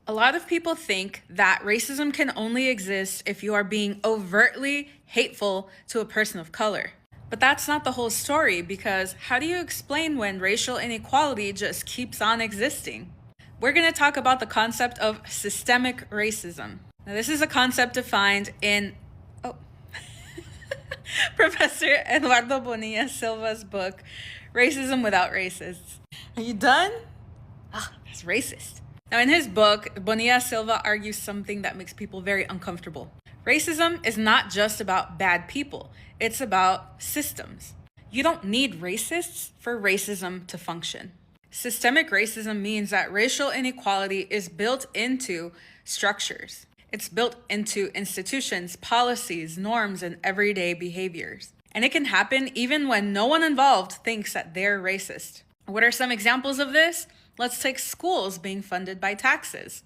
A lot of people think that racism can only exist if you are being overtly hateful to a person of color. But that's not the whole story, because how do you explain when racial inequality just keeps on existing? We're going to talk about the concept of systemic racism. Now, this is a concept defined in Professor Eduardo Bonilla Silva's book, Racism Without Racists. Are you done? That's racist. Now, in his book, Bonilla Silva argues something that makes people very uncomfortable. Racism is not just about bad people, it's about systems. You don't need racists for racism to function. Systemic racism means that racial inequality is built into structures. It's built into institutions, policies, norms, and everyday behaviors. And it can happen even when no one involved thinks that they're racist. What are some examples of this? Let's take schools being funded by taxes.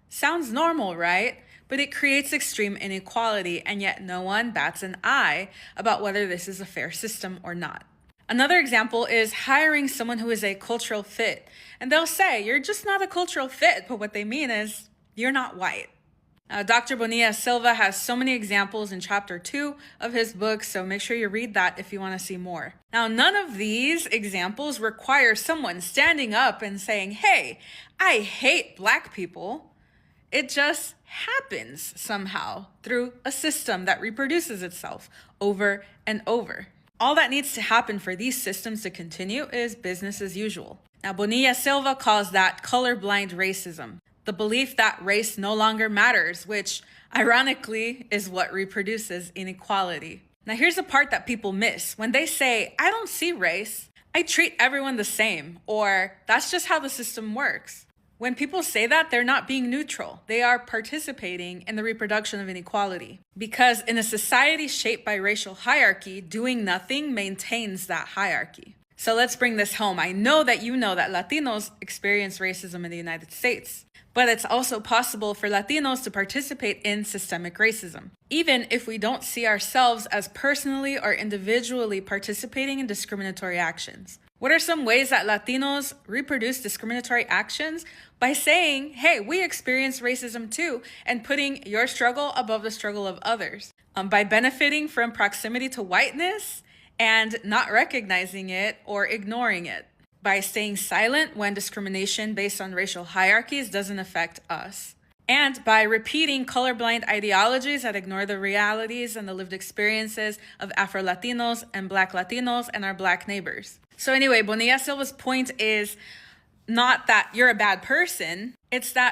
Sounds normal, right? But it creates extreme inequality, and yet no one bats an eye about whether this is a fair system or not. Another example is hiring someone who is a cultural fit. And they'll say, you're just not a cultural fit, but what they mean is, you're not white. Dr. Bonilla Silva has so many examples in chapter 2 of his book, so make sure you read that if you want to see more. Now, none of these examples require someone standing up and saying, hey, I hate black people. It just happens somehow through a system that reproduces itself over and over. All that needs to happen for these systems to continue is business as usual. Now, Bonilla Silva calls that colorblind racism. The belief that race no longer matters, which ironically is what reproduces inequality. Now, here's the part that people miss. When they say, I don't see race, I treat everyone the same, or that's just how the system works. When people say that, they're not being neutral. They are participating in the reproduction of inequality. Because in a society shaped by racial hierarchy, doing nothing maintains that hierarchy. So let's bring this home. I know that you know that Latinos experience racism in the United States. But it's also possible for Latinos to participate in systemic racism, even if we don't see ourselves as personally or individually participating in discriminatory actions. What are some ways that Latinos reproduce discriminatory actions? By saying, hey, we experience racism too, and putting your struggle above the struggle of others. By benefiting from proximity to whiteness and not recognizing it or ignoring it. By staying silent when discrimination based on racial hierarchies doesn't affect us. And by repeating colorblind ideologies that ignore the realities and the lived experiences of Afro-Latinos and Black Latinos and our Black neighbors. So anyway, Bonilla Silva's point is not that you're a bad person, it's that